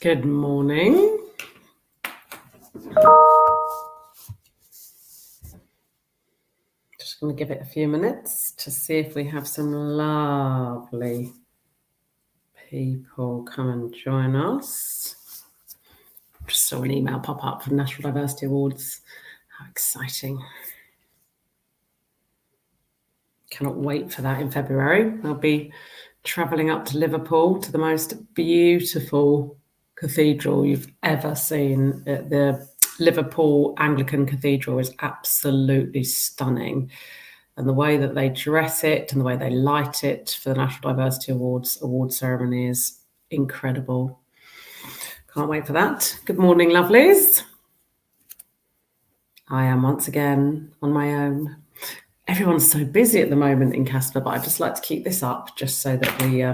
Good morning. Just going to give it a few minutes to see if we have some lovely people come and join us. Just saw an email pop up from National Diversity Awards. How exciting. Cannot wait for that in February. I'll be travelling up to Liverpool to the most beautiful cathedral you've ever seen. The Liverpool Anglican Cathedral is absolutely stunning. And the way that they dress it and the way they light it for the National Diversity Awards award ceremony is incredible. Can't wait for that. Good morning, lovelies. I am once again on my own. Everyone's so busy at the moment in CASPA, but I'd just like to keep this up just so that we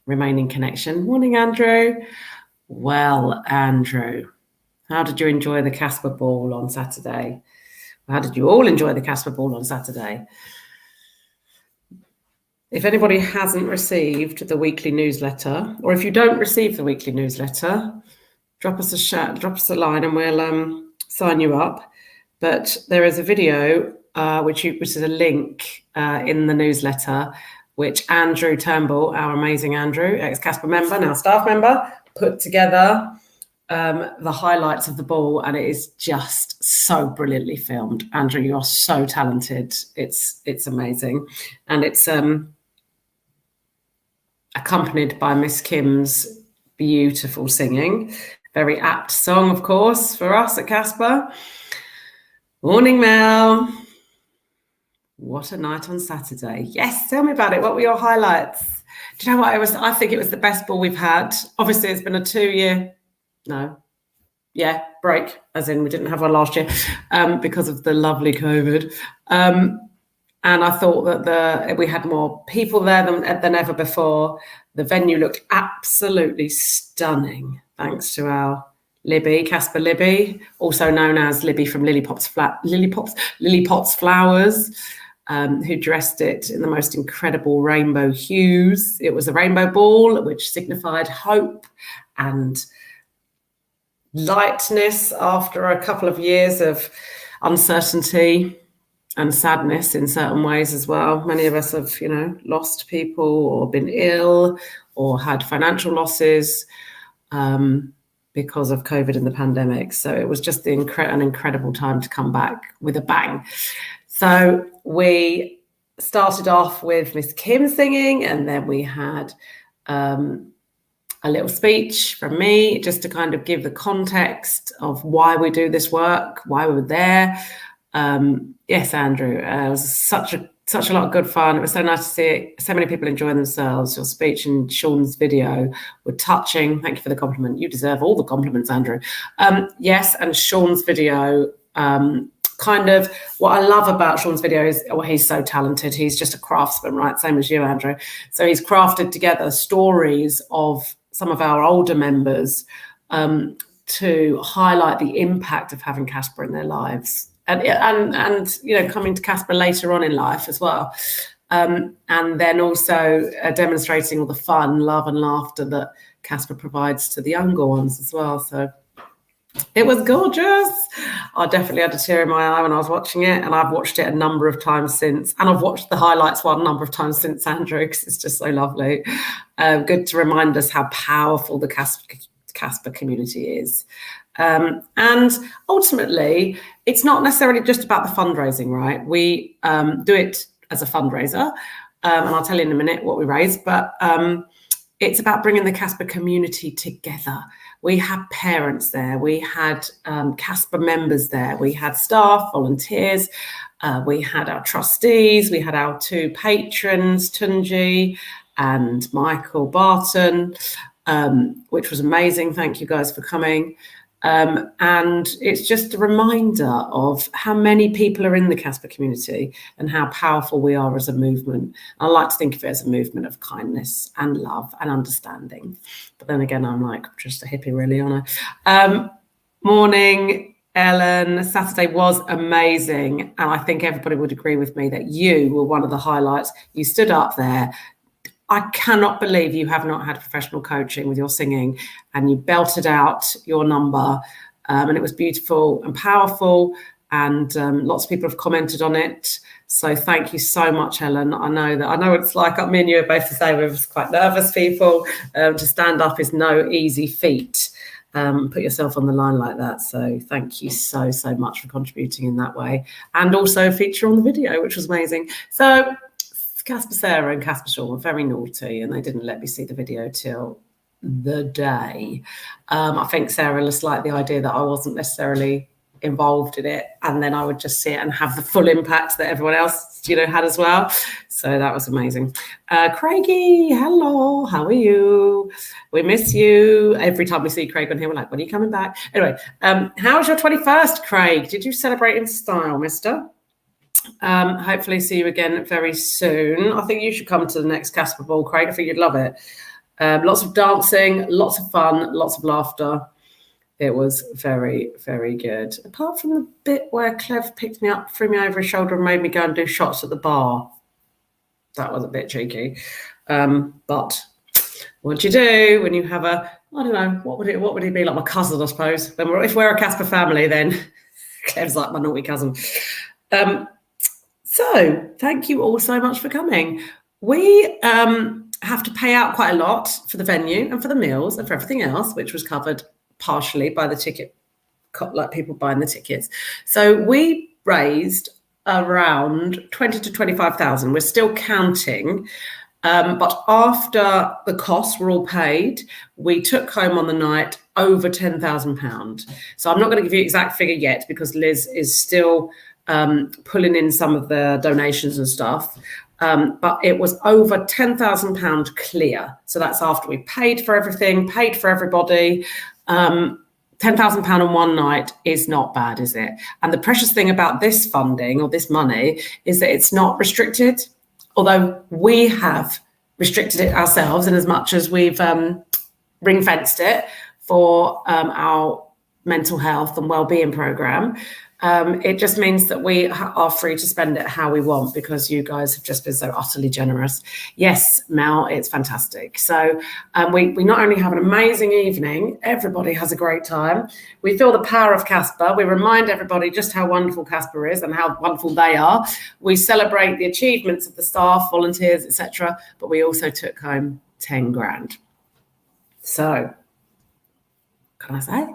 remain in connection. Morning, Andrew. Well, Andrew, how did you enjoy the CASPA ball on Saturday? How did you all enjoy the CASPA ball on Saturday? If anybody hasn't received the weekly newsletter, or if you don't receive the weekly newsletter, drop us a line and we'll sign you up. But there is a video which is a link in the newsletter, which Andrew Turnbull, our amazing Andrew, ex-CASPA member, now staff member, put together the highlights of the ball, and it is just so brilliantly filmed. Andrew, you are so talented. It's amazing. And it's accompanied by Miss Kim's beautiful singing. Very apt song, of course, for us at CASPA. Morning, Mel. What a night on Saturday. Yes, tell me about it. What were your highlights? Do you know what? I think it was the best ball we've had. Obviously, it's been a 2-year, break, as in we didn't have one last year because of the lovely COVID. And I thought that we had more people there than ever before. The venue looked absolutely stunning, thanks to our Libby, CASPA Libby, also known as Libby from Lily Potts Flowers, who dressed it in the most incredible rainbow hues. It was a rainbow ball, which signified hope and lightness after a couple of years of uncertainty and sadness in certain ways as well. Many of us have, lost people or been ill or had financial losses because of COVID and the pandemic. So it was just an incredible time to come back with a bang. So we started off with Miss Kim singing, and then we had a little speech from me just to kind of give the context of why we do this work, why we were there. Yes, Andrew, it was such a lot of good fun. It was so nice to see so many people enjoying themselves. Your speech and Sean's video were touching. Thank you for the compliment. You deserve all the compliments, Andrew. Yes, and Sean's video, kind of what I love about Sean's video is, he's so talented. He's just a craftsman, right? Same as you, Andrew. So he's crafted together stories of some of our older members to highlight the impact of having CASPA in their lives. And coming to CASPA later on in life as well. And then also demonstrating all the fun, love and laughter that CASPA provides to the younger ones as well. So it was gorgeous. I definitely had a tear in my eye when I was watching it, and I've watched it a number of times since. And I've watched the highlights a number of times since, Andrew, because it's just so lovely. Good to remind us how powerful the CASPA community is. And ultimately, it's not necessarily just about the fundraising, right? We do it as a fundraiser, and I'll tell you in a minute what we raise, but it's about bringing the CASPA community together. We had parents there, we had CASPA members there, we had staff, volunteers, we had our trustees, we had our 2 patrons, Tunji and Michael Barton, which was amazing. Thank you guys for coming. And it's just a reminder of how many people are in the CASPA community and how powerful we are as a movement. I like to think of it as a movement of kindness and love and understanding. But then again, I'm like just a hippie, really, aren't I? Morning, Ellen. Saturday was amazing. And I think everybody would agree with me that you were one of the highlights. You stood up there. I cannot believe you have not had professional coaching with your singing, and you belted out your number, and it was beautiful and powerful, and lots of people have commented on it. So thank you so much, Helen. I know it's like, me and you are both the same. We're quite nervous people. To stand up is no easy feat. Put yourself on the line like that. So thank you so much for contributing in that way, and also a feature on the video, which was amazing. So CASPA Sarah and CASPA Sean were very naughty, and they didn't let me see the video till the day. I think Sarah just liked the idea that I wasn't necessarily involved in it, and then I would just see it and have the full impact that everyone else, had as well. So that was amazing. Craigie, hello, how are you? We miss you. Every time we see Craig on here, we're like, when are you coming back? Anyway, how was your 21st, Craig? Did you celebrate in style, mister? Hopefully see you again very soon. I think you should come to the next CASPA ball, Craig. I think you'd love it. Lots of dancing, lots of fun, lots of laughter. It was very, very good. Apart from the bit where Clev picked me up, threw me over his shoulder and made me go and do shots at the bar. That was a bit cheeky. But what do you do when you have I don't know, what would he be, like my cousin, I suppose? If we're a CASPA family, then Clev's like my naughty cousin. So thank you all so much for coming. We have to pay out quite a lot for the venue and for the meals and for everything else, which was covered partially by the ticket, like people buying the tickets. So we raised around 20 to 25,000. We're still counting. But after the costs were all paid, we took home on the night over £10,000. So I'm not going to give you the exact figure yet because Liz is still pulling in some of the donations and stuff. But it was over £10,000 clear. So that's after we paid for everything, paid for everybody. £10,000 on one night is not bad, is it? And the precious thing about this funding or this money is that it's not restricted, although we have restricted it ourselves in as much as we've ring-fenced it for our mental health and wellbeing program. It just means that we are free to spend it how we want because you guys have just been so utterly generous. Yes, Mel, it's fantastic. So we not only have an amazing evening, everybody has a great time. We feel the power of CASPA. We remind everybody just how wonderful CASPA is and how wonderful they are. We celebrate the achievements of the staff, volunteers, etc. But we also took home 10 grand. So, can I say?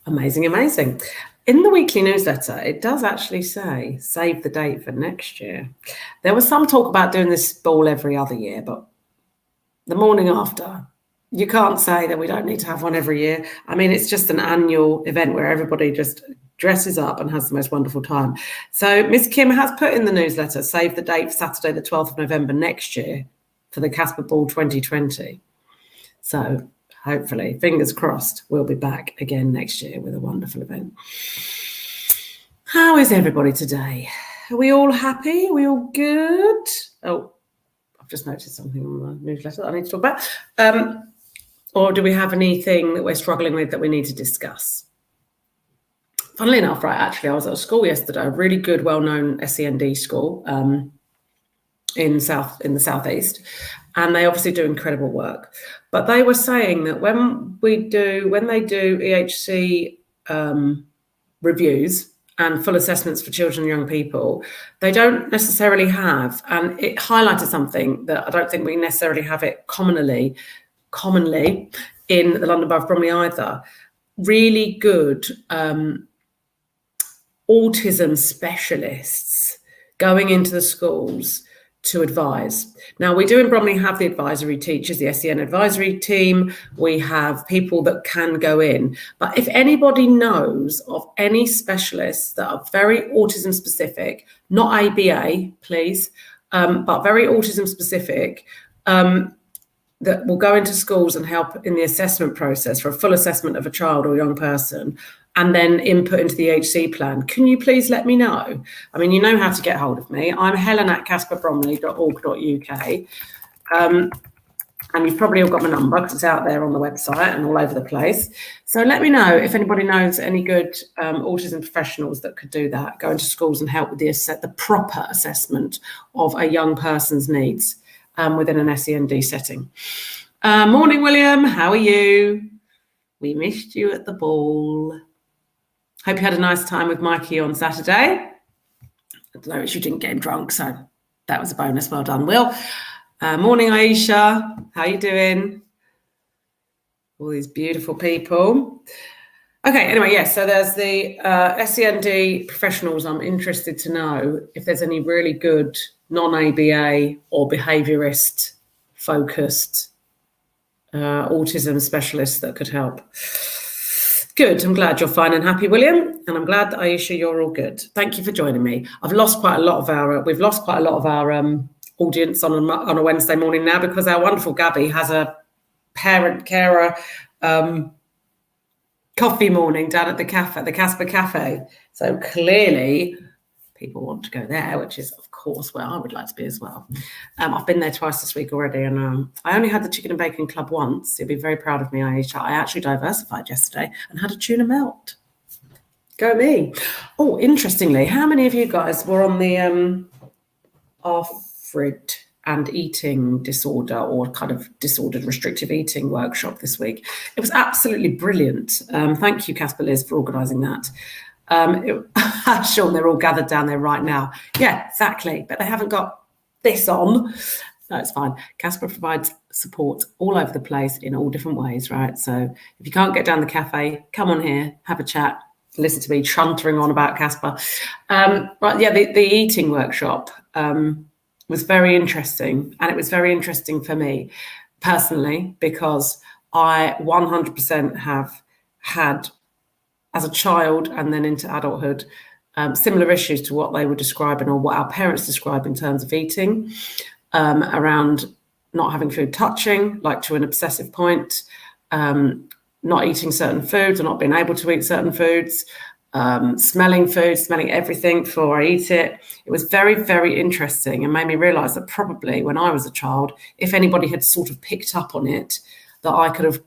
Amazing, amazing. In the weekly newsletter, it does actually say, save the date for next year. There was some talk about doing this ball every other year, but the morning after, you can't say that we don't need to have one every year. I mean, it's just an annual event where everybody just dresses up and has the most wonderful time. So Miss Kim has put in the newsletter, save the date for Saturday, the 12th of November next year for the CASPA Ball 2020. So hopefully, fingers crossed, we'll be back again next year with a wonderful event. How is everybody today? Are we all happy? Are we all good? Oh, I've just noticed something on the newsletter that I need to talk about. Or do we have anything that we're struggling with that we need to discuss? Funnily enough, right, actually, I was at a school yesterday, a really good, well-known SEND school in the southeast, and they obviously do incredible work. But they were saying that when they do EHC reviews and full assessments for children and young people, they don't necessarily have, and it highlighted something that I don't think we necessarily have it commonly in the London Borough of Bromley either. Really good autism specialists going into the schools to advise. Now, we do in Bromley have the advisory teachers, the SEN advisory team. We have people that can go in. But if anybody knows of any specialists that are very autism specific, not ABA, please, but very autism specific, that will go into schools and help in the assessment process for a full assessment of a child or young person, and then input into the HC plan, can you please let me know? I mean, you know how to get hold of me. I'm Helen at caspabromley.org.uk. And you've probably all got my number because it's out there on the website and all over the place. So let me know if anybody knows any good autism professionals that could do that, go into schools and help with the proper assessment of a young person's needs. within an SEND setting. Morning, William. How are you? We missed you at the ball. Hope you had a nice time with Mikey on Saturday. Although you didn't get him drunk, so that was a bonus. Well done, Will. Morning, Aisha. How you doing? All these beautiful people. Okay, anyway, yes, so there's the SEND professionals. I'm interested to know if there's any really good non-ABA or behaviourist focused autism specialists that could help. Good. I'm glad you're fine and happy, William, and I'm glad that Aisha, you're all good. Thank you for joining me. We've lost quite a lot of our audience on a Wednesday morning now because our wonderful Gabby has a parent carer coffee morning down at the cafe, the CASPA cafe. So clearly people want to go there, which is of course where I would like to be as well. I've been there twice this week already, and I only had the chicken and bacon club once. You'll be very proud of me, Aisha. I actually diversified yesterday and had a tuna melt. Go me. Oh, interestingly, how many of you guys were on the ARFID and eating disorder or kind of disordered restrictive eating workshop this week? It was absolutely brilliant. Thank you, CASPA Liz, for organising that. I'm sure they're all gathered down there right now. Yeah, exactly. But they haven't got this on. No, it's fine. CASPA provides support all over the place in all different ways, right? So if you can't get down the cafe, come on here, have a chat, listen to me chuntering on about CASPA. Right, yeah, the eating workshop was very interesting. And it was very interesting for me personally, because I 100% have had, as a child and then into adulthood, similar issues to what they were describing or what our parents describe in terms of eating, around not having food touching, like to an obsessive point, not eating certain foods or not being able to eat certain foods, smelling food, smelling everything before I eat it. It was very, very interesting and made me realise that probably when I was a child, if anybody had sort of picked up on it, that I could have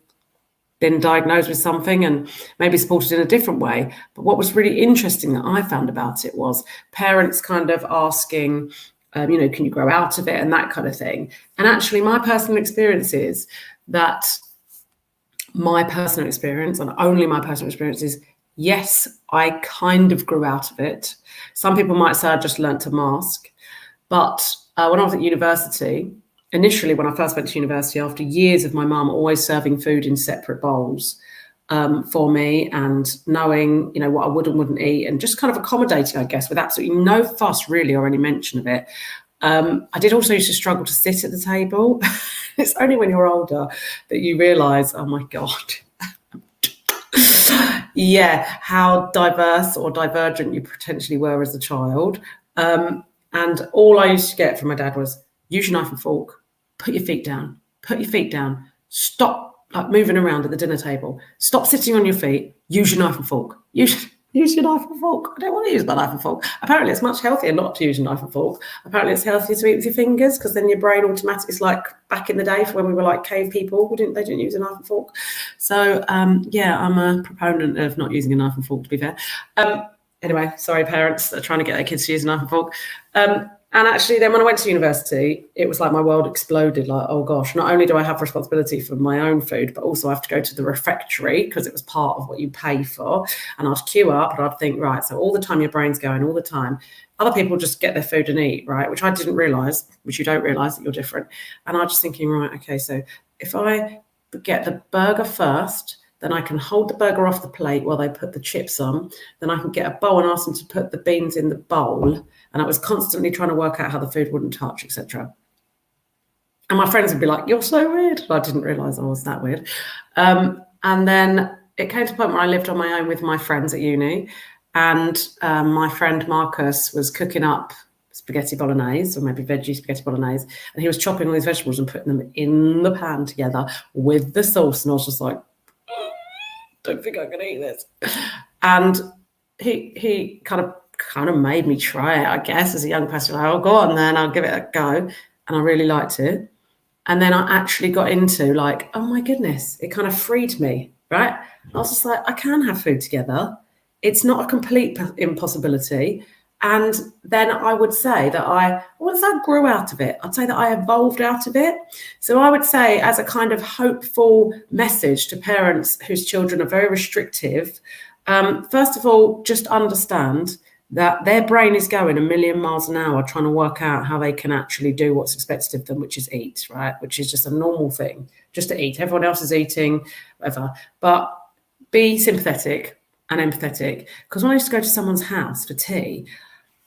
been diagnosed with something and maybe supported in a different way. But what was really interesting that I found about it was parents kind of asking, can you grow out of it and that kind of thing. And actually my personal experience is that my personal experience, and only my personal experience, is yes, I kind of grew out of it. Some people might say I just learnt to mask. But when I was at university, initially, when I first went to university, after years of my mum always serving food in separate bowls for me and knowing, what I would and wouldn't eat and just kind of accommodating, I guess, with absolutely no fuss really or any mention of it. I did also used to struggle to sit at the table. It's only when you're older that you realise, oh my God, yeah, how diverse or divergent you potentially were as a child. And all I used to get from my dad was, use your knife and fork, put your feet down, stop moving around at the dinner table, stop sitting on your feet, use your knife and fork, use your knife and fork. I don't want to use my knife and fork. Apparently it's much healthier not to use your knife and fork. Apparently it's healthier to eat with your fingers because then your brain automatically, it's like back in the day for when we were like cave people, they didn't use a knife and fork. So yeah, I'm a proponent of not using a knife and fork, to be fair. Anyway, sorry parents that are trying to get their kids to use a knife and fork. And actually then when I went to university, it was like my world exploded, like, oh gosh, not only do I have responsibility for my own food, but also I have to go to the refectory because it was part of what you pay for. And I'd queue up and I'd think, right, so all the time your brain's going, all the time. Other people just get their food and eat, right? Which I didn't realise, which you don't realise that you're different. And I was just thinking, right, okay, so if I get the burger first, then I can hold the burger off the plate while they put the chips on. Then I can get a bowl and ask them to put the beans in the bowl. And I was constantly trying to work out how the food wouldn't touch, etc. And my friends would be like, you're so weird. But I didn't realise I was that weird. And then it came to a point where I lived on my own with my friends at uni. And my friend Marcus was cooking up spaghetti bolognese, or maybe veggie spaghetti bolognese. And he was chopping all these vegetables and putting them in the pan together with the sauce. And I was just like, don't think I can eat this. And he kind of made me try it, I guess, as a young person. Like, oh, go on then, I'll give it a go. And I really liked it. And then I actually got into like, oh my goodness, it kind of freed me, right? I was just like, I can have food together. It's not a complete impossibility. And then I would say that I grew out of it. I'd say that I evolved out of it. So I would say, as a kind of hopeful message to parents whose children are very restrictive, first of all, just understand that their brain is going a million miles an hour trying to work out how they can actually do what's expected of them, which is eat, right? Which is just a normal thing, just to eat. Everyone else is eating, whatever. But be sympathetic and empathetic. Because when I used to go to someone's house for tea,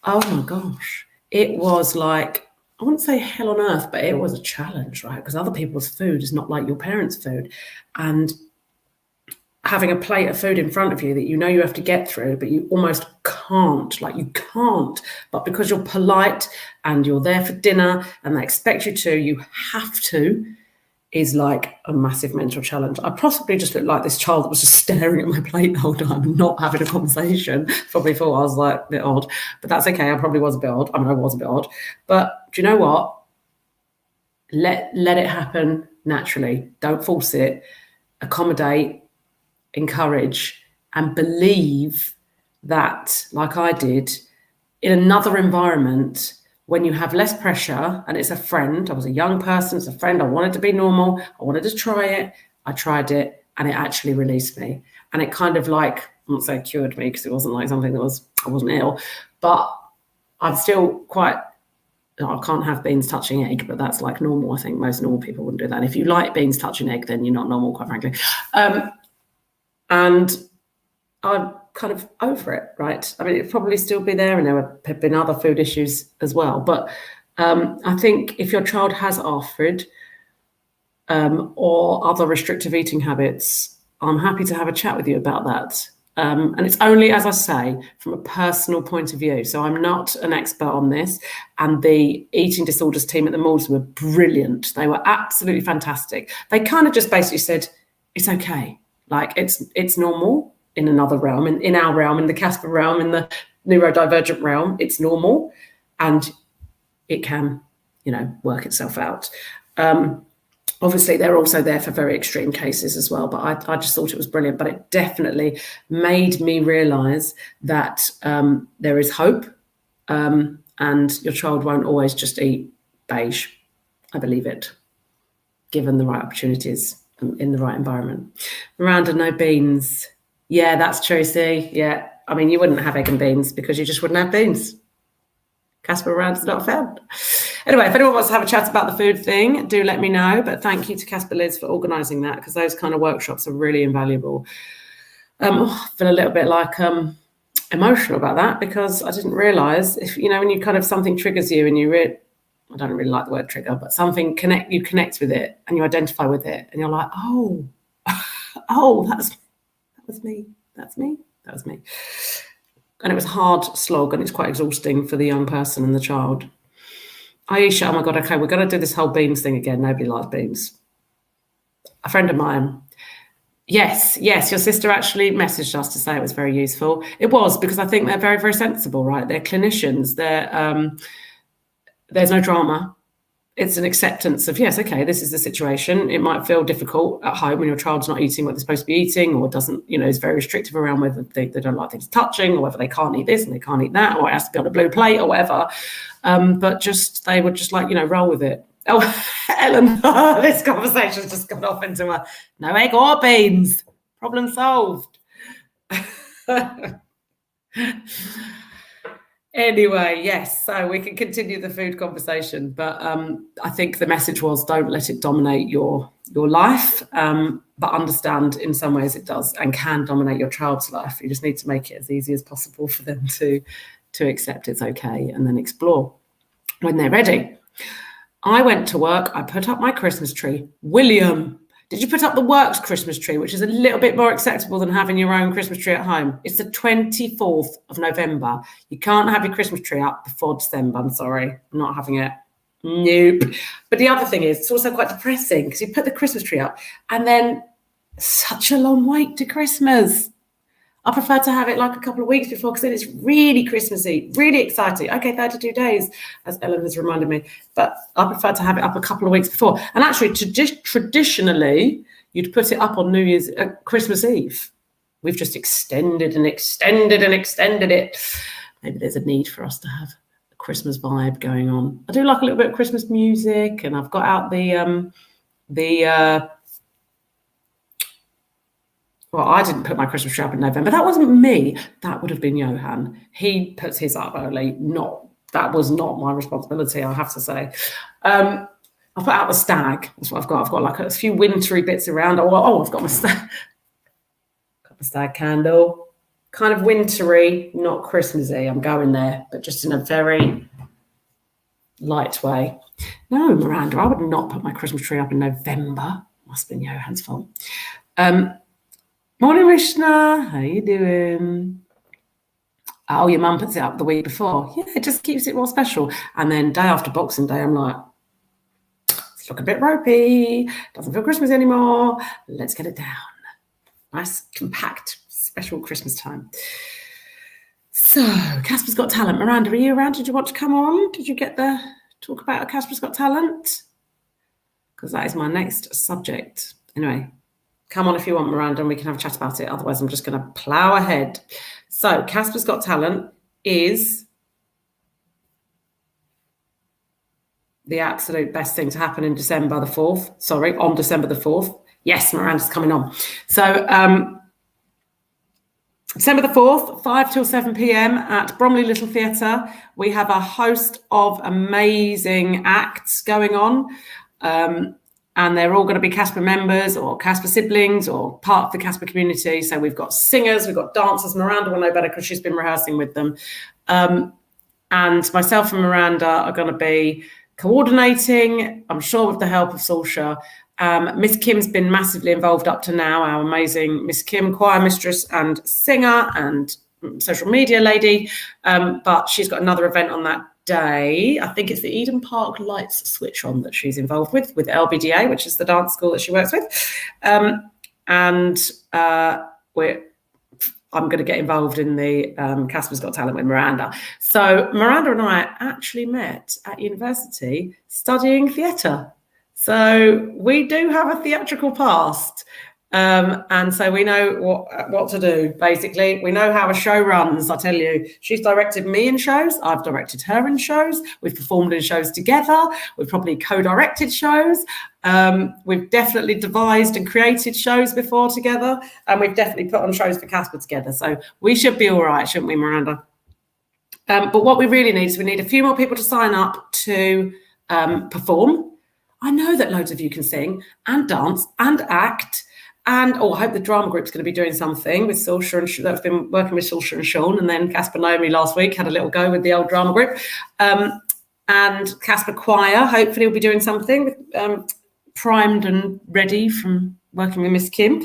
oh my gosh, it was like, I wouldn't say hell on earth, but it was a challenge, right? Because other people's food is not like your parents' food. And having a plate of food in front of you that you know you have to get through, but you almost can't, but because you're polite and you're there for dinner and they expect you have to, is like a massive mental challenge. I possibly just looked like this child that was just staring at my plate the whole time and not having a conversation. Probably thought I was like a bit odd, but that's okay. I probably was a bit odd. I mean, I was a bit odd, but do you know what? Let it happen naturally. Don't force it. Accommodate, encourage, and believe that, like I did, in another environment, when you have less pressure and it's a friend, I was a young person, it's a friend, I wanted to be normal, I wanted to try it, I tried it, and it actually released me. And it kind of like, I'm not saying cured me, because it wasn't like something I wasn't ill, but I'm still quite, I can't have beans touching egg, but that's like normal. I think most normal people wouldn't do that. And if you like beans touching egg, then you're not normal, quite frankly. And I'm kind of over it, right? I mean, it'd probably still be there, and there would have been other food issues as well. But I think if your child has ARFID or other restrictive eating habits, I'm happy to have a chat with you about that. And it's only, as I say, from a personal point of view. So I'm not an expert on this. And the eating disorders team at the Malls were brilliant. They were absolutely fantastic. They kind of just basically said, it's okay. Like it's normal in another realm, in our realm, in the CASPA realm, in the neurodivergent realm, it's normal, and it can, work itself out. Obviously, they're also there for very extreme cases as well, but I just thought it was brilliant. But it definitely made me realise that there is hope, and your child won't always just eat beige. I believe it, given the right opportunities in the right environment. Miranda, no beans. Yeah, that's true, see? Yeah. I mean, you wouldn't have egg and beans because you just wouldn't have beans. CASPA Miranda's not found. Anyway, if anyone wants to have a chat about the food thing, do let me know. But thank you to CASPA Liz for organising that, because those kind of workshops are really invaluable. I feel a little bit like emotional about that, because I didn't realise when you kind of something triggers you and I don't really like the word trigger, but something you connect with it and you identify with it and you're like, oh, that was me. That's me. That was me. And it was a hard slog, and it's quite exhausting for the young person and the child. Aisha, oh my God, okay, we're going to do this whole beans thing again. Nobody likes beans. A friend of mine. Yes, your sister actually messaged us to say it was very useful. It was, because I think they're very, very sensible, right? They're clinicians. There's no drama. It's an acceptance of, yes, okay, this is the situation. It might feel difficult at home when your child's not eating what they're supposed to be eating, or doesn't, is very restrictive around whether they don't like things touching, or whether they can't eat this and they can't eat that, or it has to be on a blue plate or whatever. But they would just roll with it. Oh, Helen, this conversation's just gone off into a no egg or beans. Problem solved. Anyway, yes, so we can continue the food conversation, but I think the message was, don't let it dominate your life, but understand in some ways it does and can dominate your child's life. You just need to make it as easy as possible for them to accept it's okay, and then explore when they're ready. I went to work, I put up my Christmas tree. William, did you put up the works Christmas tree, which is a little bit more acceptable than having your own Christmas tree at home? It's the 24th of November. You can't have your Christmas tree up before December. I'm sorry, I'm not having it. Nope. But the other thing is, it's also quite depressing, because you put the Christmas tree up and then such a long wait to Christmas. I prefer to have it like a couple of weeks before, because then it's really Christmassy, really exciting. Okay, 32 days, as Ellen has reminded me. But I prefer to have it up a couple of weeks before. And actually, traditionally, you'd put it up on Christmas Eve. We've just extended and extended and extended it. maybe there's a need for us to have a Christmas vibe going on. I do like a little bit of Christmas music, and I've got out well, I didn't put my Christmas tree up in November. That wasn't me. That would have been Johan. He puts his up early. That was not my responsibility, I have to say. I put out the stag. That's what I've got. I've got like a few wintry bits around. I've got my stag. Got my stag candle. Kind of wintry, not Christmassy. I'm going there, but just in a very light way. No, Miranda, I would not put my Christmas tree up in November. Must have been Johan's fault. Morning, Rishna. How you doing? Oh, your mum puts it up the week before. Yeah, it just keeps it more special. And then day after Boxing Day, I'm like, it's looking a bit ropey. Doesn't feel Christmas anymore. Let's get it down. Nice, compact, special Christmas time. So, Caspa's Got Talent. Miranda, are you around? Did you want to come on? Did you get the talk about Caspa's Got Talent? Because that is my next subject. Anyway. Come on if you want, Miranda, and we can have a chat about it. Otherwise, I'm just going to plough ahead. So, Caspa's Got Talent is the absolute best thing to happen in December the 4th. Sorry, on December the 4th. Yes, Miranda's coming on. So, December the 4th, 5 till 7 p.m. at Bromley Little Theatre. We have a host of amazing acts going on. And they're all going to be CASPA members or CASPA siblings or part of the CASPA community. So we've got singers, we've got dancers. Miranda will know better because she's been rehearsing with them. And myself and Miranda are going to be coordinating, I'm sure with the help of Saoirse. Miss Kim's been massively involved up to now, our amazing Miss Kim, choir mistress and singer and social media lady. But she's got another event on that day. I think it's the Eden Park Lights Switch On that she's involved with LBDA, which is the dance school that she works with. I'm going to get involved in the Caspa's Got Talent with Miranda. So Miranda and I actually met at university studying theatre. So we do have a theatrical past. And so we know what to do, basically. We know how a show runs, I tell you. She's directed me in shows. I've directed her in shows. We've performed in shows together. We've probably co-directed shows. We've definitely devised and created shows before together. And we've definitely put on shows for CASPA together. So we should be all right, shouldn't we, Miranda? But what we really need is we need a few more people to sign up to perform. I know that loads of you can sing and dance and act. And I hope the drama group's going to be doing something with Saoirse, and that's been working with Saoirse and Sean. And then Caspa Naomi last week had a little go with the old drama group. And Caspa Choir, hopefully, will be doing something with, primed and ready from working with Miss Kim.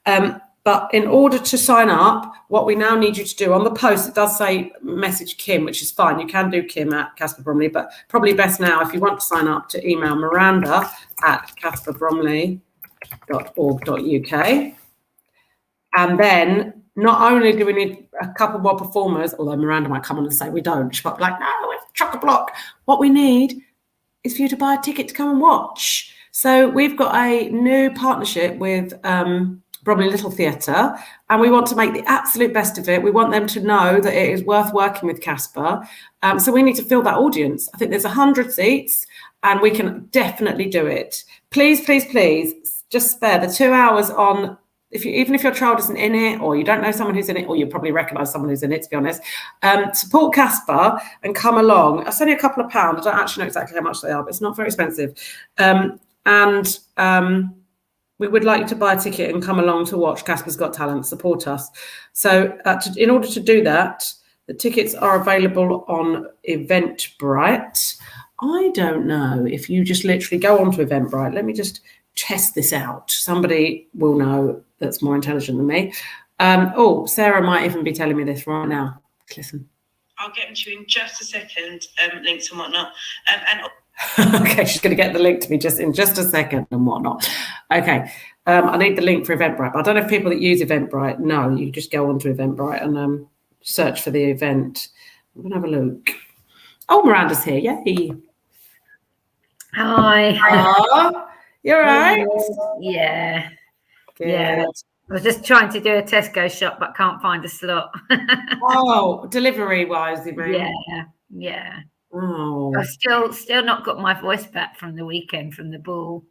But in order to sign up, what we now need you to do on the post, it does say message Kim, which is fine. You can do Kim at Caspa Bromley, but probably best now, if you want to sign up, to email Miranda at caspabromley.org.uk. And then not only do we need a couple more performers, although Miranda might come on and say we don't, she's like, no, we're chock-a-block. What we need is for you to buy a ticket to come and watch. So we've got a new partnership with Bromley Little Theatre, and we want to make the absolute best of it. We want them to know that it is worth working with CASPA. So we need to fill that audience. I think there's 100 seats, and we can definitely do it. Please, please, please, just spare the 2 hours on, even if your child isn't in it, or you don't know someone who's in it, or you probably recognise someone who's in it, to be honest. Support CASPA and come along. It's only a couple of pounds. I don't actually know exactly how much they are, but it's not very expensive. We would like you to buy a ticket and come along to watch Caspa's Got Talent, support us. So in order to do that, the tickets are available on Eventbrite. I don't know if you just literally go onto Eventbrite. Let me just test this out. Somebody will know that's more intelligent than me. Sarah might even be telling me this right now. Listen. I'll get to you in just a second, links and whatnot. Okay, she's going to get the link to me in just a second and whatnot. Okay, I need the link for Eventbrite. But I don't know if people that use Eventbrite know. You just go onto Eventbrite and search for the event. I'm going to have a look. Oh, Miranda's here. Yay. Hi. You're right. Yeah. Good. Yeah. I was just trying to do a Tesco shop, but can't find a slot. Oh, delivery-wise, you mean? Yeah. Oh. I've still not got my voice back from the weekend from the ball.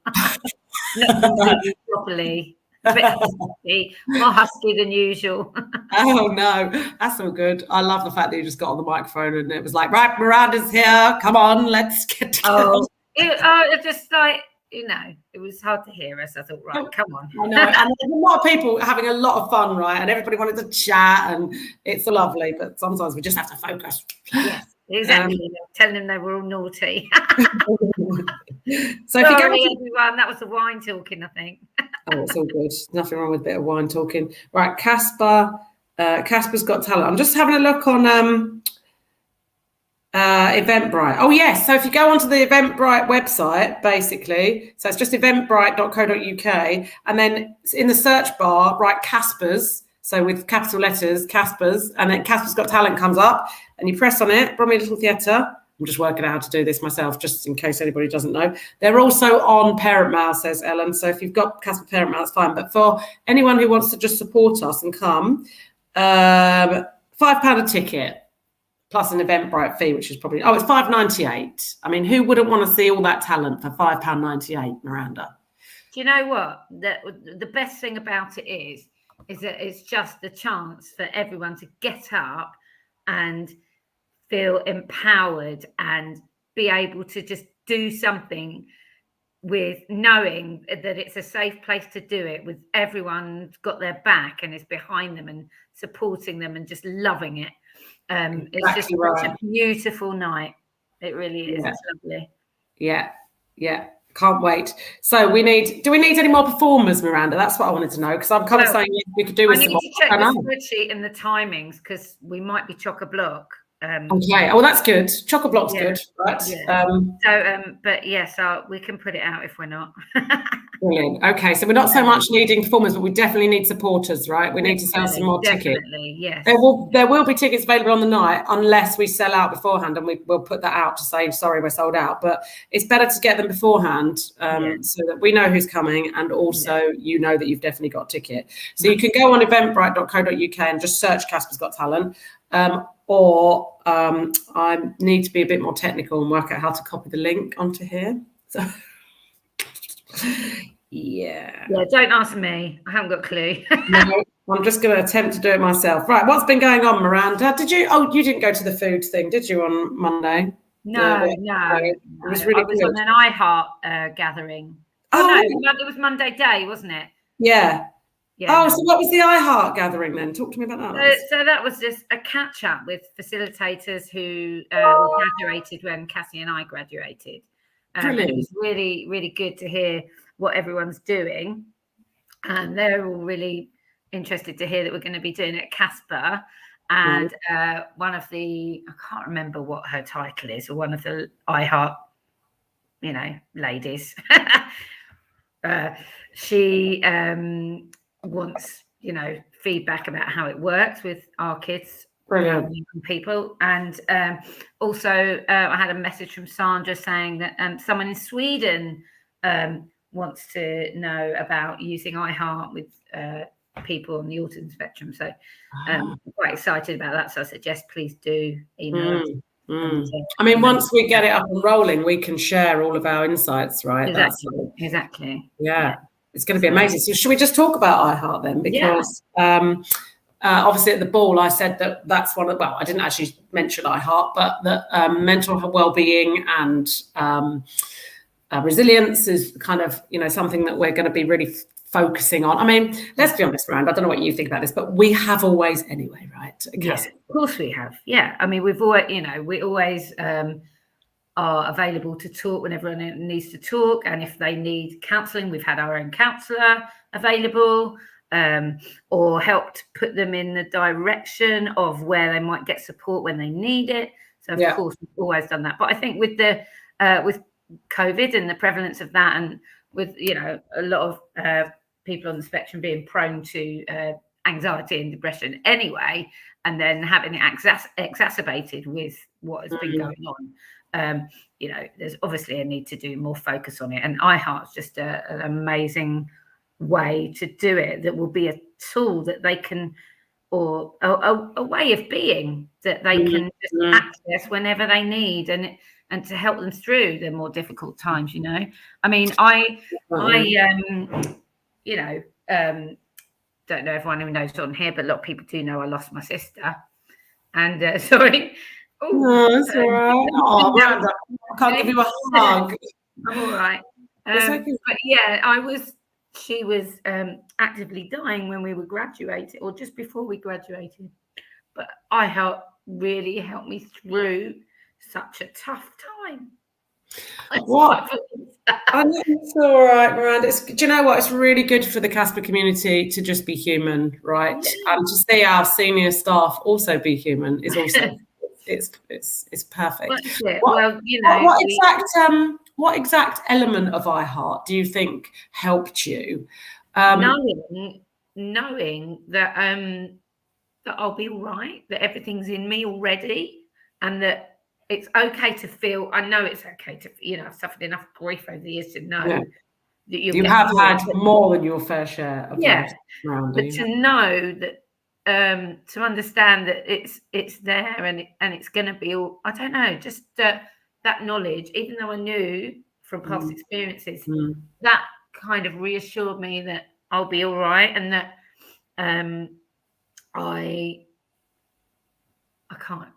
Not completely properly. A bit husky, more husky than usual. Oh no, that's all good. I love the fact that you just got on the microphone and it was like, right, Miranda's here. Come on, let's get together. It just like, it was hard to hear us. I thought, right, come on. I know, and there's a lot of people having a lot of fun, right? And everybody wanted to chat, and it's lovely. But sometimes we just have to focus. Yes, exactly. Telling them they were all naughty. So Sorry, if you go everyone, that was the wine talking, I think. Oh, it's all good. Nothing wrong with a bit of wine talking. Right, CASPA. CASPA's Got Talent. I'm just having a look on Eventbrite. Oh, yes. So if you go onto the Eventbrite website, basically, so it's just eventbrite.co.uk, and then in the search bar, write CASPA's, so with capital letters, CASPA's, and then CASPA's Got Talent comes up, and you press on it, Bromley Little Theatre. I'm just working out how to do this myself, just in case anybody doesn't know. They're also on Parent Mail, says Ellen. So if you've got CASPA Parent Mail, that's fine. But for anyone who wants to just support us and come, £5 a ticket, plus an Eventbrite fee, which is probably, it's £5.98. I mean, who wouldn't want to see all that talent for £5.98, Miranda? Do you know what? The best thing about it is that it's just the chance for everyone to get up and feel empowered and be able to just do something with knowing that it's a safe place to do it, with everyone's got their back and is behind them and supporting them and just loving it. It's just such a beautiful night. It really is. It's lovely. Yeah. Can't wait. So do we need any more performers, Miranda? That's what I wanted to know, because I'm kind of saying we could do with some more. I need to check the spreadsheet and the timings, because we might be chock-a-block. Okay. Oh, that's good. Chock-a-block's good, right? Yeah. But yes, we can put it out if we're not. Brilliant. Okay, so we're not so much needing performers, but we definitely need supporters, right? We need to sell some more tickets. Yes. There will be tickets available on the night, unless we sell out beforehand, and we'll put that out to say, sorry, we're sold out. But it's better to get them beforehand, so that we know who's coming, and also you know that you've definitely got a ticket. So you can go on eventbrite.co.uk and just search CASPA's Got Talent, or I need to be a bit more technical and work out how to copy the link onto here. So. Yeah, don't ask me. I haven't got a clue. No, I'm just going to attempt to do it myself. Right, what's been going on, Miranda? You didn't go to the food thing, did you, on Monday? No. It was really good. On an iHeart gathering. It was Monday day, wasn't it? Yeah. So what was the iHeart gathering then? Talk to me about that. So that was just a catch up with facilitators who graduated when Cassie and I graduated. And it was really, really good to hear what everyone's doing. And they're all really interested to hear that we're going to be doing it at CASPA. And one of I can't remember what her title is, or one of the iHeart, ladies. She wants, feedback about how it works with our kids. Brilliant. People. And also I had a message from Sandra saying that someone in Sweden wants to know about using iHeart with people on the autism spectrum. So I'm quite excited about that. So I suggest please do email us. I mean, once we get it up and rolling, we can share all of our insights, right? Exactly. Yeah. It's going to be amazing. So should we just talk about iHeart then? Because obviously at the ball, I said that's one of, I didn't actually mention iHeart, but that mental well-being and resilience is kind of, something that we're going to be really focusing on. I mean, let's be honest, Miranda, I don't know what you think about this, but we have always anyway, right? Yeah, of course we have. Yeah. I mean, we've always, we always are available to talk whenever anyone needs to talk. And if they need counselling, we've had our own counsellor available, or helped put them in the direction of where they might get support when they need it. So of course we've always done that. But I think with the with COVID and the prevalence of that, and with a lot of people on the spectrum being prone to anxiety and depression anyway, and then having it exacerbated with what has been going on. There's obviously a need to do more focus on it, and iHeart's just an amazing way to do it that will be a tool that they can, or a way of being that they can just access whenever they need, and to help them through the more difficult times. You know, I mean, I you know, don't know everyone who knows on here, but a lot of people do know I lost my sister. And sorry. No, it's all right. Oh, Miranda, I can't give you a hug. I'm all right. Okay. But yeah, she was actively dying when we were graduating, or just before we graduated. But really helped me through such a tough time. What? I know it's all right, Miranda. Do you know what? It's really good for the CASPA community to just be human, right? Yeah. And to see our senior staff also be human is also it's perfect. Well, you know, what exact element of iHeart do you think helped you? Knowing that that I'll be all right, that everything's in me already, and that it's okay to feel. I know it's okay to, you know, I've suffered enough grief over the years to know that you have had more than your fair share of life around but you. to know that, to understand that it's there and it's going to be all, I don't know, just that knowledge, even though I knew from past experiences, that kind of reassured me that I'll be all right, and that I can't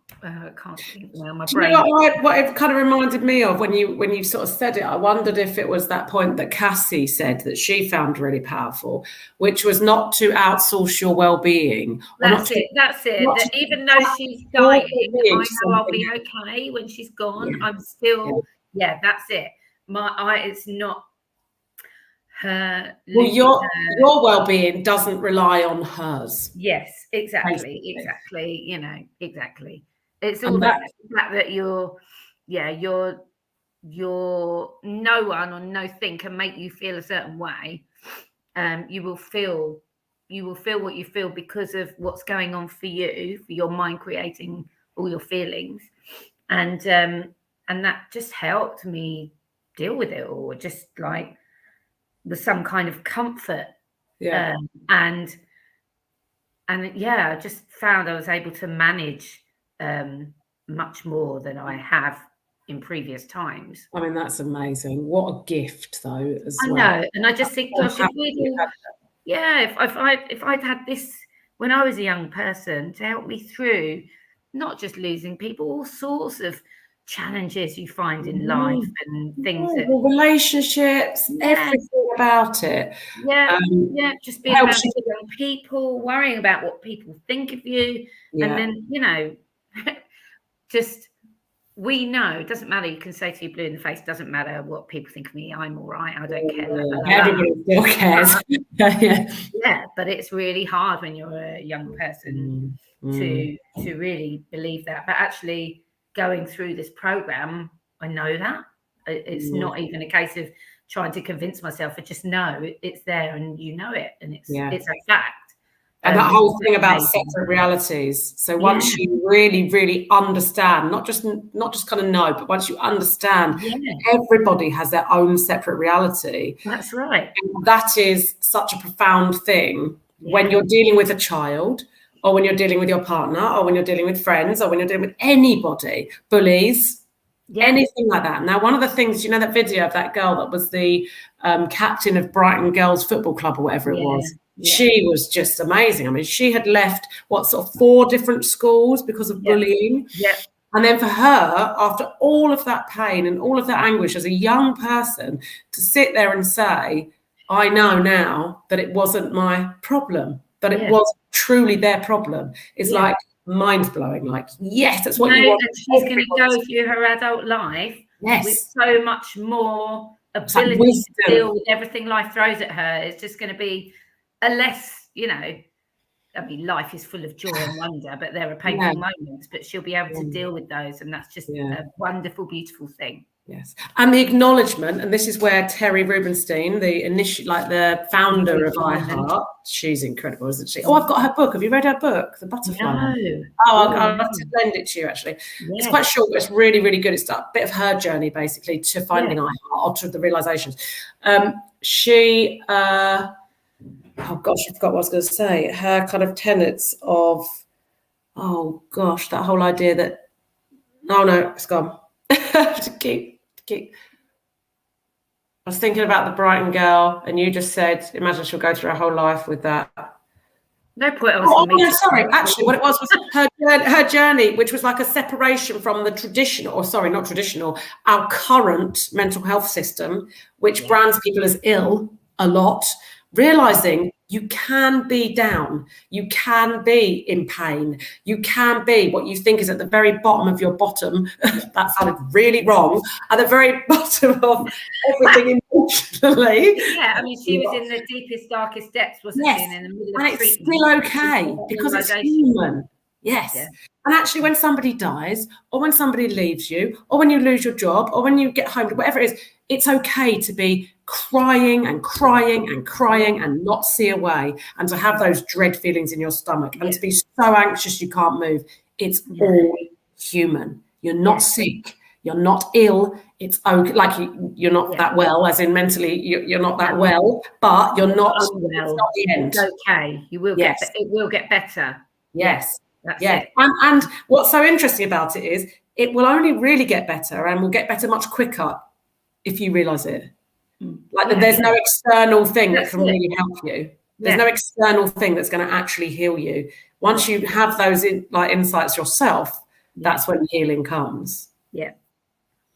think now. My brain. You know what it kind of reminded me of when you sort of said it? I wondered if it was that point that Cassie said that she found really powerful, which was not to outsource your well-being. That's it. That even though she's dying, I know I'll be okay when she's gone. Yeah. I'm still, that's it. It's not her. Well, your well-being doesn't rely on hers. Yes, exactly. You know, exactly. It's all the fact that you're no one or no thing can make you feel a certain way. You will feel what you feel because of what's going on for you, for your mind creating all your feelings, and that just helped me deal with it all. Just like with some kind of comfort, and I just found I was able to manage much more than I have in previous times. I mean, that's amazing. What a gift, though, as well. I know, and I just think, gosh, if I'd had this when I was a young person to help me through, not just losing people, all sorts of challenges you find in life and things that relationships, everything about it. Just being around young people, worrying about what people think of you, and then, you know, just we know it doesn't matter. You can say to you blue in the face, doesn't matter what people think of me, I'm all right, I don't care. Everybody still cares. But it's really hard when you're a young person to really believe that. But actually going through this program, I know that it's not even a case of trying to convince myself. I just know it's there, and you know it, and it's a fact. And that whole thing about separate realities. So once you really, really understand, not just kind of know, but once you understand, everybody has their own separate reality. That's right. And that is such a profound thing when you're dealing with a child, or when you're dealing with your partner, or when you're dealing with friends, or when you're dealing with anybody, bullies, anything like that. Now, one of the things, you know, that video of that girl that was the captain of Brighton Girls Football Club or whatever it was. She was just amazing. I mean, she had left 4 different schools because of bullying. And then for her, after all of that pain and all of that anguish as a young person, to sit there and say, I know now that it wasn't my problem, that it was truly their problem, is like mind-blowing. Like, yes, that's what you want. And she's going to go through her adult life with so much more ability to deal with everything life throws at her. It's just going to be a less, you know, I mean, life is full of joy and wonder, but there are painful moments, but she'll be able to deal with those. And that's just a wonderful, beautiful thing. Yes. And the acknowledgement, and this is where Terry Rubenstein, the founder of iHeart, she's incredible, isn't she? Oh, I've got her book. Have you read her book, The Butterfly? No. I'll have to lend it to you, actually. It's quite short, but it's really, really good. It's a bit of her journey, basically, to finding iHeart, or to the realizations. She oh gosh, I forgot what I was going to say. Her kind of tenets of, oh gosh, that whole idea that, oh no, it's gone. keep. I was thinking about the Brighton girl, and you just said, imagine she'll go through her whole life with that. No point. Sorry. Actually, what it was her journey, which was like a separation from the traditional, or sorry, not traditional, our current mental health system, which brands people as ill a lot, realizing you can be down, you can be in pain, you can be what you think is at the very bottom of your bottom. That sounded really wrong. At the very bottom of everything emotionally. Yeah, I mean, she was in the deepest, darkest depths, wasn't she? And in the middle of and it's treatment. still okay because it's human. Yes. Yeah. And actually, when somebody dies, or when somebody leaves you, or when you lose your job, or when you get home, whatever it is, it's okay to be crying and crying and crying and not see a way, and to have those dread feelings in your stomach, and to be so anxious you can't move. It's all human. You're not sick. You're not ill. It's okay. Like you're not that well, as in mentally, you're not that well, but you're not unwell. It's not the end. It's okay. You will get. It will get better. Yes. That's it. And what's so interesting about it is it will only really get better, and will get better much quicker if you realise it. Like there's no external thing that can really help you. There's no external thing that's going to actually heal you. Once you have those insights yourself, that's when healing comes. Yeah.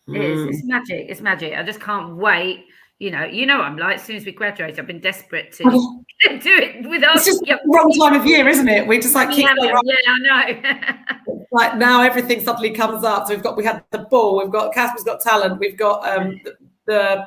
It is. It's magic. It's magic. I just can't wait. You know what I'm like. As soon as we graduate, I've been desperate to do it with us. It's just the wrong time of year, isn't it? We just keep going. Yeah, I know. Like now, everything suddenly comes up. So we had the ball. We've got CASPA's Got Talent. We've got the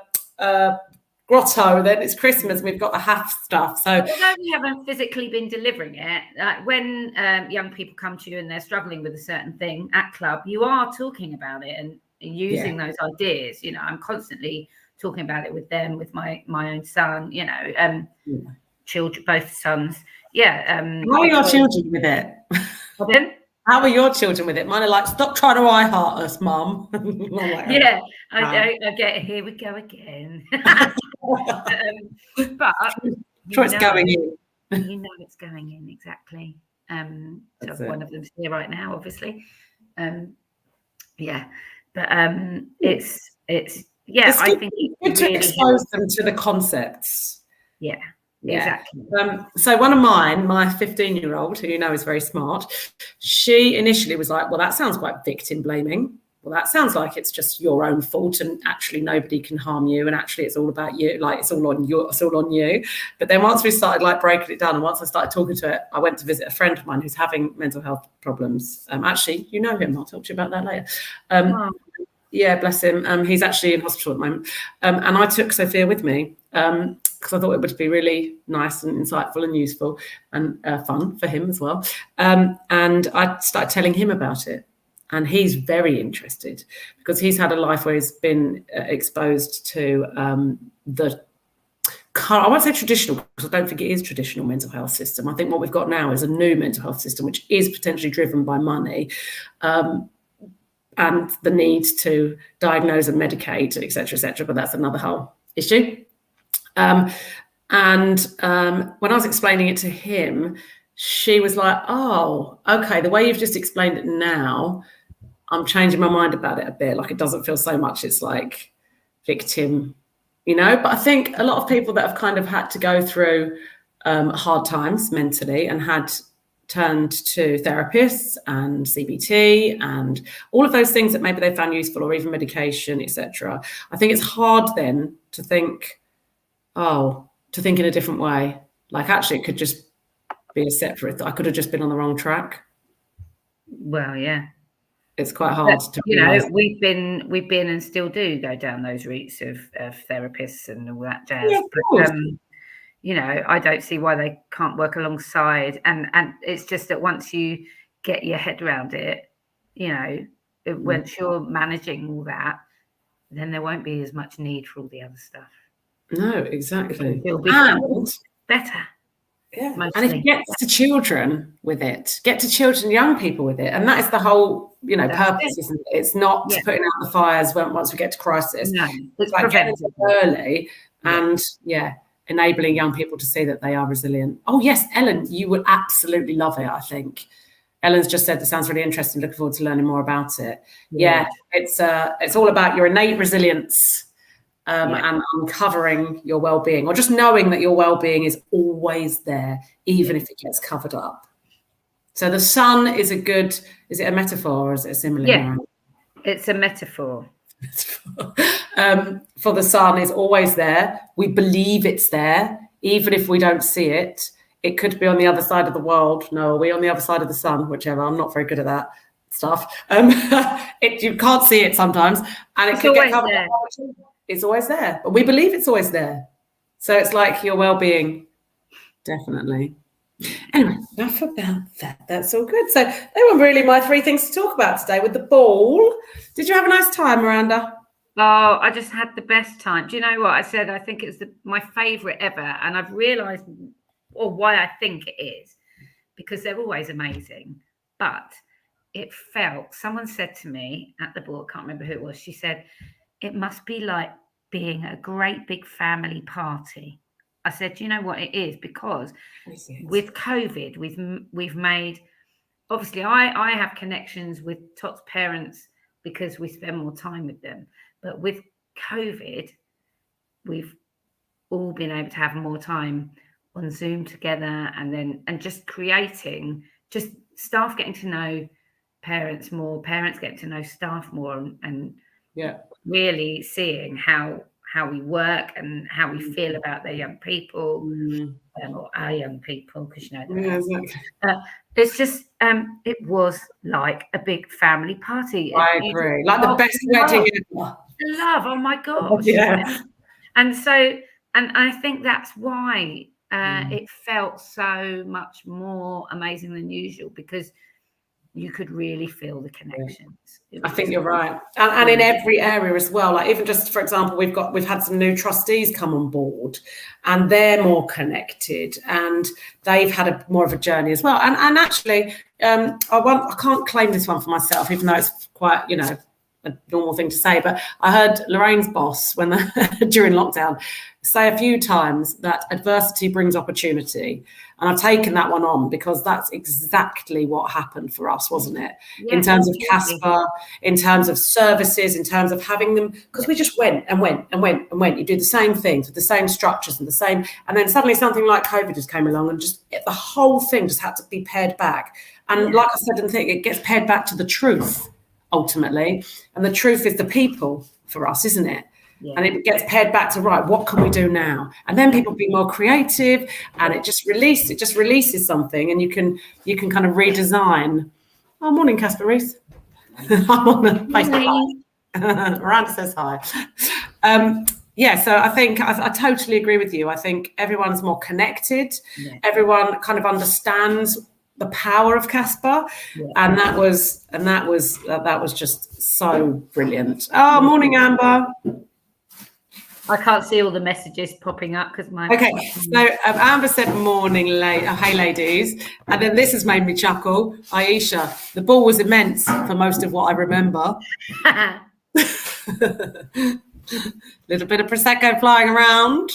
grotto. Then it's Christmas. We've got the half stuff. So although we haven't physically been delivering it, when young people come to you and they're struggling with a certain thing at club, you are talking about it and using those ideas. I'm constantly talking about it with them, with my own son, children, both sons. How are your children with it? Pardon? How are your children with it? Mine are like, stop trying to eye heart us, Mum. I get, here we go again. But it's going in. It's going in, exactly. So one of them's here right now, obviously. But it's I think it's good to expose them to the concepts. Yeah, exactly. So one of mine, my 15-year-old, who is very smart, she initially was like, well, that sounds quite victim blaming. Well, that sounds like it's just your own fault, and actually nobody can harm you, and actually it's all about you, like it's all on you. But then once we started breaking it down, and once I started talking to her, I went to visit a friend of mine who's having mental health problems. Actually, you know him. I'll talk to you about that later. Yeah, bless him. He's actually in hospital at the moment. And I took Sophia with me because I thought it would be really nice and insightful and useful and fun for him as well. And I started telling him about it. And he's very interested because he's had a life where he's been exposed to I won't say traditional, because I don't think it is traditional mental health system. I think what we've got now is a new mental health system, which is potentially driven by money. And the need to diagnose and medicate, et cetera, but that's another whole issue. And when I was explaining it to him, she was like, oh, okay, the way you've just explained it now, I'm changing my mind about it a bit. Like, it doesn't feel so much, it's like victim, but I think a lot of people that have kind of had to go through hard times mentally and had turned to therapists and CBT and all of those things that maybe they found useful, or even medication, etc. I think it's hard then to think in a different way. Like, actually, it could just be a separate. I could have just been on the wrong track. Well, yeah, it's quite hard to. We've been and still do go down those routes of therapists and all that jazz. Yeah, but, I don't see why they can't work alongside. And it's just that once you get your head around it, once you're managing all that, then there won't be as much need for all the other stuff. No, exactly. It'll be better. Yeah. Mostly. And if you get to children with it, get to children, young people with it. And that is the whole, purpose, isn't it? It's not putting out the fires once we get to crisis. No, it's like getting it early and enabling young people to see that they are resilient. Oh yes, Ellen, you would absolutely love it, I think. Ellen's just said, that sounds really interesting. Looking forward to learning more about it. Yeah, it's all about your innate resilience and uncovering your well-being, or just knowing that your well-being is always there, even if it gets covered up. So the sun is is it a metaphor or is it a simile? Yeah, it's a metaphor. For the sun is always there. We believe it's there, even if we don't see it. It could be on the other side of the world. No, are we on the other side of the sun? Whichever. I'm not very good at that stuff. You can't see it sometimes, and it could get covered up. It's always there, but we believe it's always there. So it's like your well-being, definitely. Anyway, enough about that. That's all good. So they were really my 3 things to talk about today with the ball. Did you have a nice time, Miranda? Oh, I just had the best time. Do you know what I said? I think it's my favourite ever, and I've realised why I think it is, because they're always amazing. But it felt, someone said to me at the ball, I can't remember who it was, she said, it must be like being a great big family party. I said, do you know what it is? Because with COVID, we've made, obviously I have connections with Tot's parents because we spend more time with them. But with COVID, we've all been able to have more time on Zoom together, and just creating, just staff getting to know parents more, parents getting to know staff more, and really seeing how we work and how we feel about their young people, or our young people, because it's just it was like a big family party. I agree, like the best wedding ever. Love, oh my gosh. And so, and I think that's why it felt so much more amazing than usual, because you could really feel the connections. I think you're right, and in every area as well. Like, even just for example, we've had some new trustees come on board, and they're more connected, and they've had more of a journey as well. And actually, I can't claim this one for myself, even though it's quite a normal thing to say, but I heard Lorraine's boss during lockdown say a few times that adversity brings opportunity, and I've taken that one on, because that's exactly what happened for us, wasn't it? In terms of CASPA, in terms of services, in terms of having them, because we just went and went and went and went. You do the same things with the same structures and and then suddenly something like COVID just came along, and just the whole thing just had to be pared back. And like I said, it gets pared back to the truth ultimately, and the truth is the people for us, isn't it? And it gets pared back to, right, what can we do now? And then people be more creative, and it just releases something, and you can kind of redesign. Oh, morning, Casper Reese. I'm on the Facebook Live. Miranda says hi. So I think I totally agree with you. I think everyone's more connected. Everyone kind of understands the power of CASPA, and that was just so brilliant. Oh, morning, Amber. I can't see all the messages popping up because my... Okay, so Amber said morning, hey ladies, and then this has made me chuckle. Aisha, the ball was immense for most of what I remember. Little bit of Prosecco flying around.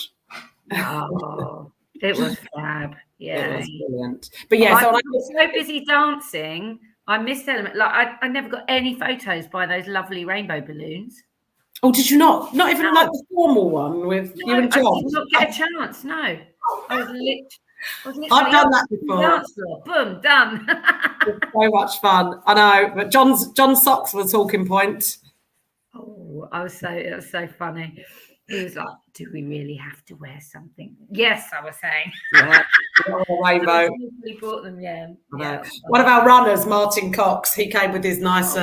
Oh, it was fab. Yeah, it was brilliant. But yeah, I was so busy dancing, I missed element. Like I never got any photos by those lovely rainbow balloons. Oh, did you not? Not even like the formal one with you and John? I did not get a chance, no. I was literally I've done that before. Dance floor. Boom, done. It's so much fun. I know, but John's socks were the talking point. Oh, it was so funny. He was like, do we really have to wear something? Yes, I was saying. Yeah, rainbow. We bought them, yeah. One of our runners, Martin Cox, he came with his nice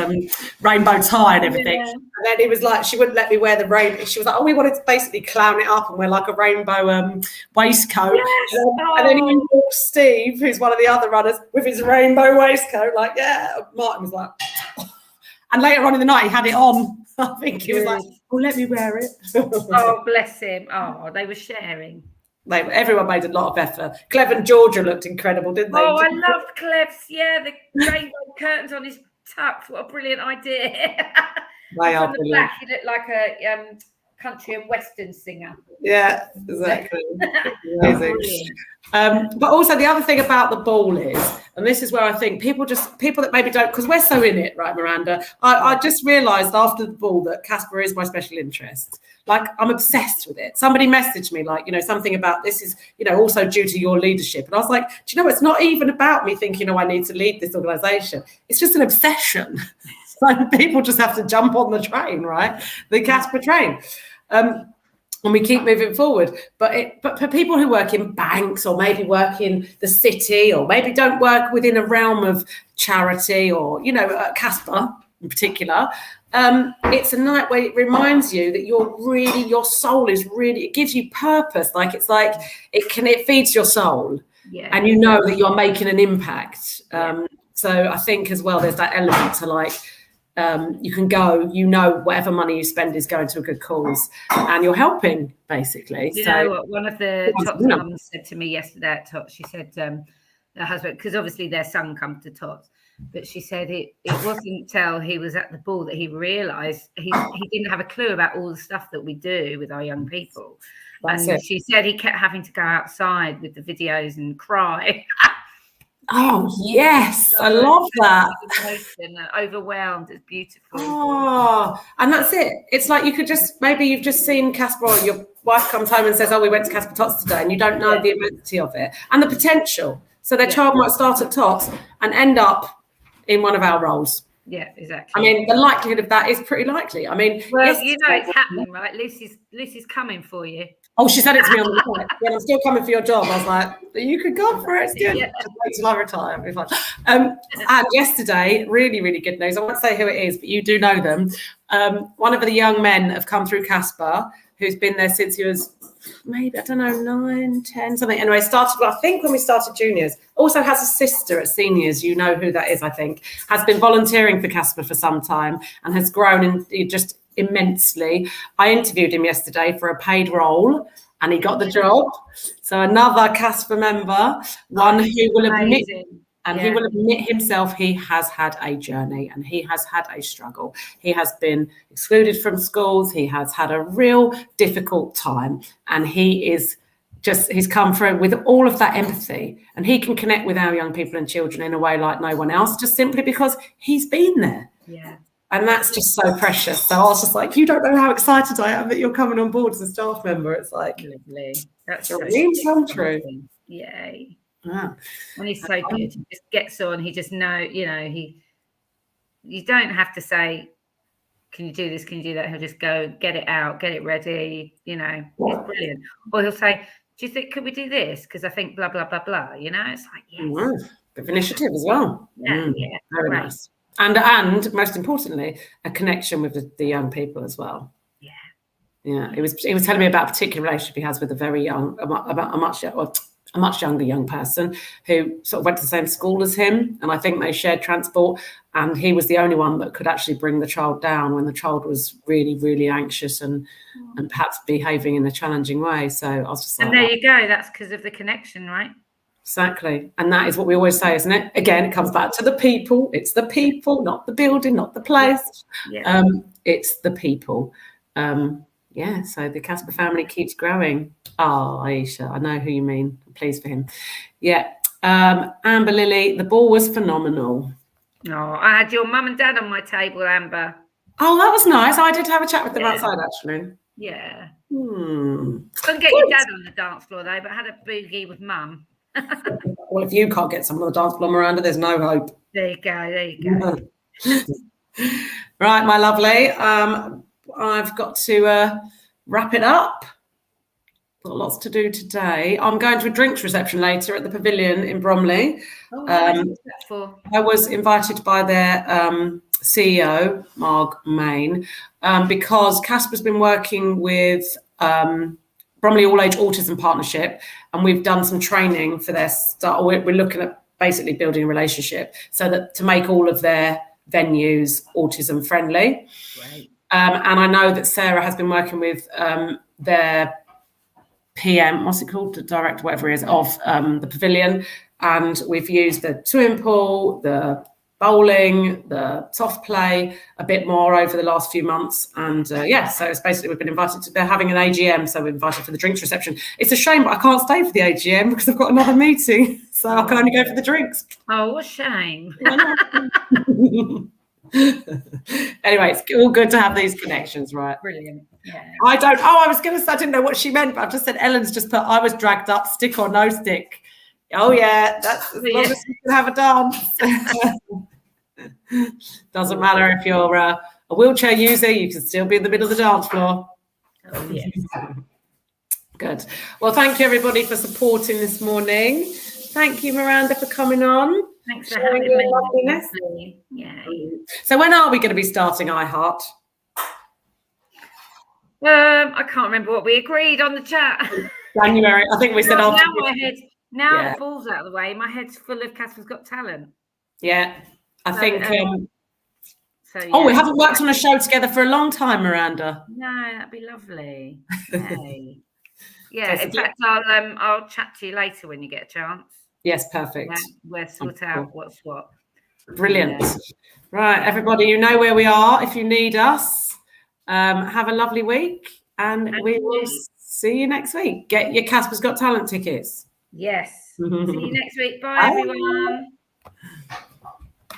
rainbow tie and everything. Yeah. And then he was like, she wouldn't let me wear the rainbow. She was like, we wanted to basically clown it up and wear like a rainbow waistcoat. Yes. And then he walked Steve, who's one of the other runners, with his rainbow waistcoat. Like, yeah. Martin was like, and later on in the night, he had it on. I think he was like, oh, let me wear it. Oh, bless him. Oh, they were sharing. Everyone made a lot of effort. Clev and Georgia looked incredible, didn't they? Oh, I loved Clev's. Yeah, the rainbow curtains on his tux. What a brilliant idea. They are on the brilliant. back, he looked like a country and western singer. Yeah, exactly. Amazing. But also the other thing about the ball is, and this is where I think people that maybe don't, because we're so in it, right, Miranda? I just realised after the ball that CASPA is my special interest. Like, I'm obsessed with it. Somebody messaged me, like, something about this is, also due to your leadership. And I was like, do you know, it's not even about me thinking, I need to lead this organisation. It's just an obsession. So people just have to jump on the train, right? The CASPA train. And we keep moving forward. But for people who work in banks or maybe work in the city or maybe don't work within a realm of charity or, CASPA in particular, it's a night where it reminds you that your soul is really, it gives you purpose. Like, it's like it feeds your soul. Yeah. And you know that you're making an impact. So I think as well, there's that element to like, you can go, whatever money you spend is going to a good cause and you're helping, basically. You know what? One of the Tots mums said to me yesterday at Tots, she said her husband, because obviously their son comes to Tots, but she said it wasn't till he was at the ball that he realised he didn't have a clue about all the stuff that we do with our young people. She said he kept having to go outside with the videos and cry. Oh, yes. I love that. Overwhelmed. It's beautiful. Oh, and that's it. It's like you could maybe you've just seen CASPA, or your wife comes home and says, we went to CASPA Tots today, and you don't know the immensity of it and the potential. So their child might start at Tots and end up in one of our roles. Yeah, exactly. I mean, the likelihood of that is pretty likely. I mean, it's happening, right? Lucy's coming for you. Oh, she said it to me on the phone. Yeah, I'm still coming for your job. I was like, you could go for it. Still. Just wait till I retire. It'll be fine. And yesterday, really, really good news. I won't say who it is, but you do know them. One of the young men have come through CASPA, who's been there since he was maybe, 9, 10, something. Anyway, I think when we started juniors. Also has a sister at seniors. You know who that is, I think. Has been volunteering for CASPA for some time and has grown in just immensely. I interviewed him yesterday for a paid role and he got the job. So another CASPA member, one who will admit, and he will admit himself, he has had a journey and he has had a struggle. He has been excluded from schools. He has had a real difficult time, and he's come through with all of that empathy, and he can connect with our young people and children in a way like no one else, just simply because he's been there. Yeah. And that's just so precious. So I was just like, you don't know how excited I am that you're coming on board as a staff member. It's like, lovely. That's your dreams come true. Yay. Yeah. And he's so good. He just gets on. He just you don't have to say, can you do this? Can you do that? He'll just go, get it out, get it ready. He's brilliant. Or he'll say, do you think, could we do this? Because I think blah, blah, blah, blah. It's like, yes. Bit of initiative as well. Yeah. Very nice. And most importantly, a connection with the young people as well. Yeah. He was telling me about a particular relationship he has with a very young, a much younger young person who sort of went to the same school as him, and I think they shared transport, and he was the only one that could actually bring the child down when the child was really, really anxious and perhaps behaving in a challenging way. So I was just like, and there you go. That's because of the connection, right? Exactly. And that is what we always say, isn't it? Again, it comes back to the people. It's the people, not the building, not the place. Yeah. It's the people. So the CASPA family keeps growing. Oh, Aisha, I know who you mean. I'm pleased for him. Yeah. Amber Lily, the ball was phenomenal. Oh, I had your mum and dad on my table, Amber. Oh, that was nice. I did have a chat with them outside, actually. Yeah. Couldn't get your dad on the dance floor, though, but had a boogie with mum. Well, if you can't get someone on the dance floor, Miranda, there's no hope. There you go. Right, my lovely. I've got to wrap it up. Got lots to do today. I'm going to a drinks reception later at the Pavilion in Bromley. Oh, what's that for? I was invited by their CEO, Marg Main, because CASPA's been working with Bromley All Age Autism Partnership, and we've done some training for their start. We're looking at basically building a relationship so that to make all of their venues autism friendly. Great. And I know that Sarah has been working with their PM, what's it called, the director, whatever it is, of the Pavilion, and we've used the swimming pool, the bowling, the soft play, a bit more over the last few months. And so it's basically, we've been invited to, they're having an AGM, so we're invited for the drinks reception. It's a shame, but I can't stay for the AGM because I've got another meeting, so I can only go for the drinks. Oh, what a shame. Anyway, it's all good to have these connections, right? Brilliant. Yeah. I was going to say, I didn't know what she meant, but I've just said, Ellen's just put, I was dragged up, stick or no stick. Oh yeah, that's as long as you can have a dance. Doesn't matter if you're a wheelchair user, you can still be in the middle of the dance floor. Oh yes. Good. Well, thank you everybody for supporting this morning. Thank you, Miranda, for coming on. Thanks for having me. Lovely. Yeah. So when are we going to be starting iHeart? I can't remember what we agreed on the chat. January. I think we said after. Now the ball's out of the way. My head's full of CASPA's Got Talent. Yeah, I think. We haven't worked on a show together for a long time, Miranda. No, that'd be lovely. Yay. Yeah. In fact, I'll chat to you later when you get a chance. Yes, perfect. Yeah, we'll sort out what's what. Brilliant. Yeah. Right, everybody, you know where we are if you need us. Have a lovely week, and we will see you next week. Get your CASPA's Got Talent tickets. Yes. See you next week. Bye. Everyone.